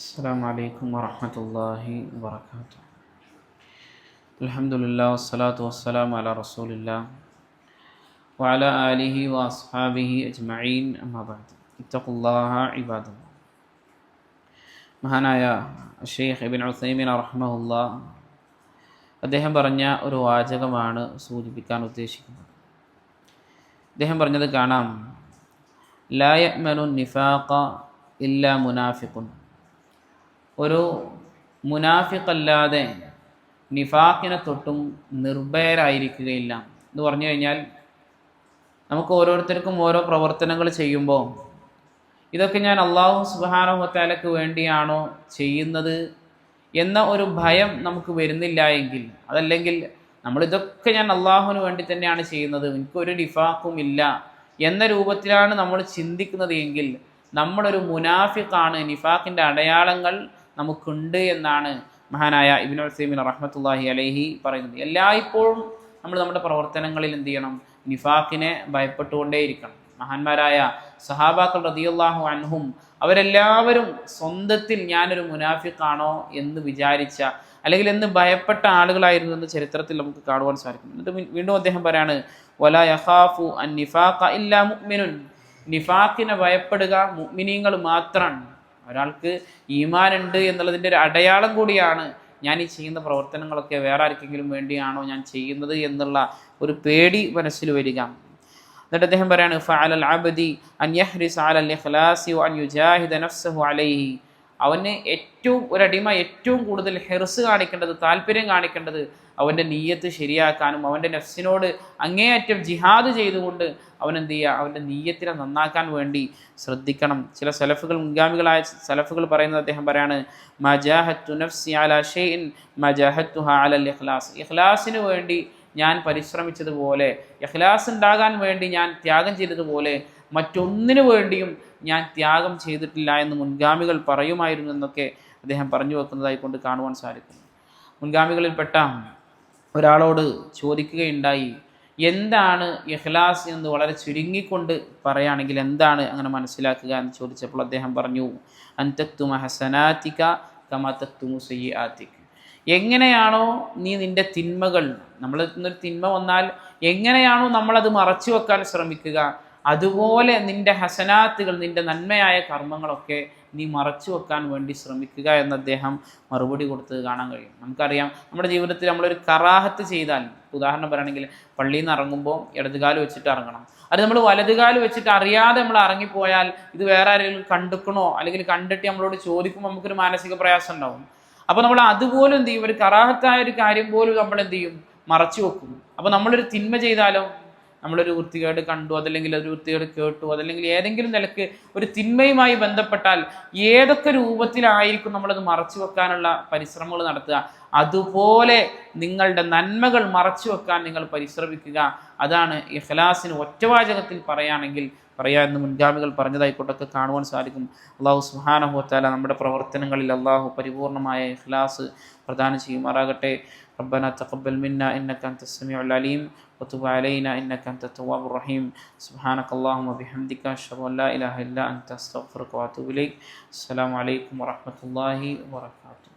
السلام عليكم ورحمة الله وبركاته. الحمد لله والصلاة والسلام على رسول الله وعلى آله وأصحابه أجمعين أما بعد اتقوا الله عباد الله. മഹാനായ ഷെയ്ഖ് ഇബ്നു ഉസൈമീൻ റഹ്മഹുല്ലാ അദ്ദേഹം പറഞ്ഞ ഒരു വാചകമാണ് സൂചിപ്പിക്കാൻ ഉദ്ദേശിക്കുന്നത്. അദ്ദേഹം പറഞ്ഞത് കാണാം, ലാ യഅ്മനു നിഫാഖ ഇല്ലാ മുനാഫിഖുൻ. ഒരു മുനാഫിഖല്ലാതെ നിഫാഖിനെ തൊട്ടും നിർഭയരായിരിക്കുകയില്ല എന്ന് പറഞ്ഞു കഴിഞ്ഞാൽ, നമുക്ക് ഓരോരുത്തർക്കും ഓരോ പ്രവർത്തനങ്ങൾ ചെയ്യുമ്പോൾ ഇതൊക്കെ ഞാൻ അള്ളാഹു സുബ്ഹാനഹു വ തആലയ്ക്ക് വേണ്ടിയാണോ ചെയ്യുന്നത് എന്ന ഒരു ഭയം നമുക്ക് വരുന്നില്ല എങ്കിൽ, അതല്ലെങ്കിൽ നമ്മളിതൊക്കെ ഞാൻ അള്ളാഹുവിന് വേണ്ടി തന്നെയാണ് ചെയ്യുന്നത്, എനിക്കൊരു നിഫാഖും ഇല്ല എന്ന രൂപത്തിലാണ് നമ്മൾ ചിന്തിക്കുന്നത് എങ്കിൽ നമ്മളൊരു മുനാഫിഖാണ്, നിഫാഖിൻ്റെ അടയാളങ്ങൾ നമുക്കുണ്ട് എന്നാണ് മഹാനായ ഇബ്നു ഉസൈമീൻ റഹ്മത്തുള്ളാഹി അലൈഹി പറയുന്നത്. എല്ലായ്പ്പോഴും നമ്മൾ നമ്മുടെ പ്രവർത്തനങ്ങളിൽ എന്ത് ചെയ്യണം? നിഫാഖിനെ ഭയപ്പെട്ടുകൊണ്ടേയിരിക്കണം. മഹാന്മാരായ സഹാബാക്കൾ റളിയല്ലാഹു അൻഹും അവരെല്ലാവരും സ്വന്തത്തിൽ ഞാനൊരു മുനാഫിഖാണോ എന്ന് വിചാരിച്ച അല്ലെങ്കിൽ എന്ന് ഭയപ്പെട്ട ആളുകളായിരുന്നു എന്ന് ചരിത്രത്തിൽ നമുക്ക് കാണുവാൻ സാധിക്കും. എന്നിട്ട് വീണ്ടും അദ്ദേഹം പറയാണ്, വലാ യഖാഫു അൻ നിഫാഖ ഇല്ലാ മുഅ്മിനുൻ. നിഫാഖിനെ ഭയപ്പെടുക മുഅ്മിനീങ്ങൾ മാത്രമാണ്. ഒരാൾക്ക് ഈമാൻ ഉണ്ട് എന്നുള്ളതിൻ്റെ ഒരു അടയാളം കൂടിയാണ് ഞാൻ ഈ ചെയ്യുന്ന പ്രവർത്തനങ്ങളൊക്കെ വേറെ ആർക്കെങ്കിലും വേണ്ടിയാണോ ഞാൻ ചെയ്യുന്നത് എന്നുള്ള ഒരു പേടി മനസ്സിൽ വരിക. എന്നിട്ട് അദ്ദേഹം പറയാണ്, ഫഅലൽ അബ്ദി അൻ യഹ്രിസ് അലൽ ഇഖ്ലാസി വ അൻ യുജാഹിദ നഫ്സഹു അലൈഹി. അവന് ഒരടിമ ഏറ്റവും കൂടുതൽ ഹിർസ് കാണിക്കേണ്ടത്, താല്പര്യം കാണിക്കേണ്ടത് അവൻ്റെ നീയത്ത് ശരിയാക്കാനും അവൻ്റെ നഫ്സിനോട് അങ്ങേയറ്റം ജിഹാദ് ചെയ്തുകൊണ്ട് അവൻ എന്ത് ചെയ്യുക? അവൻ്റെ നീയത്തിനെ നന്നാക്കാൻ വേണ്ടി ശ്രദ്ധിക്കണം. ചില സലഫുകൾ, മുൻഗാമികളായ സലഫുകൾ പറയുന്നത് അദ്ദേഹം പറയാണ്, മജാഹത്തു നഫ്സി അലാ ഷൈഇൻ മജാഹത്തുഹാ അലൽ ഇഖ്ലാസ്. ഇഖ്ലാസിന് വേണ്ടി ഞാൻ പരിശ്രമിച്ചതുപോലെ, ഇഖ്ലാസ് ഉണ്ടാകാൻ വേണ്ടി ഞാൻ ത്യാഗം ചെയ്തതുപോലെ മറ്റൊന്നിനു വേണ്ടിയും ഞാൻ ത്യാഗം ചെയ്തിട്ടില്ല എന്ന് മുൻഗാമികൾ പറയുമായിരുന്നു എന്നൊക്കെ അദ്ദേഹം പറഞ്ഞു വെക്കുന്നതായി കൊണ്ട് കാണുവാൻ സാധിക്കുന്നു. മുൻഗാമികളിൽപ്പെട്ട ഒരാളോട് ചോദിക്കുകയുണ്ടായി, എന്താണ് ഇഖ്ലാസ് എന്ന് വളരെ ചുരുങ്ങിക്കൊണ്ട് പറയുകയാണെങ്കിൽ എന്താണ് അങ്ങനെ മനസ്സിലാക്കുക എന്ന് ചോദിച്ചപ്പോൾ അദ്ദേഹം പറഞ്ഞു, അൻ തക്തുമ ഹസനാതിക കമാ തക്തുമു സയ്യിആതിക. എങ്ങനെയാണോ നീ നിൻ്റെ തിന്മകൾ, നമ്മൾ ഇന്നൊരു തിന്മ വന്നാൽ എങ്ങനെയാണോ നമ്മളത് മറച്ചു വെക്കാൻ ശ്രമിക്കുക, അതുപോലെ നിൻ്റെ ഹസനാത്തുകൾ, നിൻ്റെ നന്മയായ കർമ്മങ്ങളൊക്കെ നീ മറച്ചു വെക്കാൻ വേണ്ടി ശ്രമിക്കുക എന്ന് അദ്ദേഹം മറുപടി കൊടുത്തത് കാണാൻ കഴിയും. നമുക്കറിയാം, നമ്മുടെ ജീവിതത്തിൽ നമ്മളൊരു കറാഹത്ത് ചെയ്താൽ, ഉദാഹരണം പറയുകയാണെങ്കിൽ പള്ളിയിൽ നിന്ന് ഇറങ്ങുമ്പോൾ ഇടതുകാല് വെച്ചിട്ട് ഇറങ്ങണം, അത് നമ്മൾ വലതുകാല് വെച്ചിട്ട് അറിയാതെ നമ്മൾ ഇറങ്ങിപ്പോയാൽ ഇത് വേറെ ആരെങ്കിലും കണ്ടിക്കണോ അല്ലെങ്കിൽ കണ്ടിട്ട് നമ്മളോട് ചോദിക്കുമ്പോൾ നമുക്കൊരു മാനസിക പ്രയാസം ഉണ്ടാവും. അപ്പോൾ നമ്മൾ അതുപോലും എന്ത് ചെയ്യും? ഒരു കറാഹത്തായ ഒരു കാര്യം പോലും നമ്മൾ എന്ത് ചെയ്യും? മറച്ചു വെക്കും. അപ്പോൾ നമ്മളൊരു തിന്മ ചെയ്താലോ, നമ്മളൊരു വൃത്തികേട് കണ്ടു, അതല്ലെങ്കിൽ ഒരു വൃത്തികേട് കേട്ടു, അതല്ലെങ്കിൽ ഏതെങ്കിലും നിലക്ക് ഒരു തിന്മയുമായി ബന്ധപ്പെട്ടാൽ ഏതൊക്കെ രൂപത്തിലായിരിക്കും നമ്മളത് മറച്ചു വെക്കാനുള്ള പരിശ്രമങ്ങൾ നടത്തുക, അതുപോലെ നിങ്ങളുടെ നന്മകൾ മറച്ചു വെക്കാൻ നിങ്ങൾ പരിശ്രമിക്കുക. അതാണ് ഇഖ്ലാസിന് ഒറ്റവാചകത്തിൽ പറയുകയാണെങ്കിൽ എന്ന് മുൻഗാമികൾ പറഞ്ഞതായിക്കൊണ്ടൊക്കെ കാണുവാൻ സാധിക്കും. അള്ളാഹു സുബ്ഹാനഹു വ തആല നമ്മുടെ പ്രവർത്തനങ്ങളിൽ അള്ളാഹു പരിപൂർണമായ ഇഖ്ലാസ് പ്രദാനം ചെയ്യുമാറാകട്ടെ. റബ്ബനാ തഖബ്ബൽ മിന്നാ ഇന്നക അൻതസ് സമീഉൽ അലീം വതുബ് അലൈനാ ഇന്നക അൻതത് തവ്വാബുർ റഹീം. സുബ്ഹാനകല്ലാഹുമ്മ വബിഹംദിക അശ്ഹദു അൻ ലാ ഇലാഹ ഇല്ലാ അൻത അസ്തഗ്ഫിറുക വഅതൂബു ഇലൈക്. അസ്സലാമു അലൈക്കും വറഹ്മത്തുള്ളാഹി വബറകാതുഹു.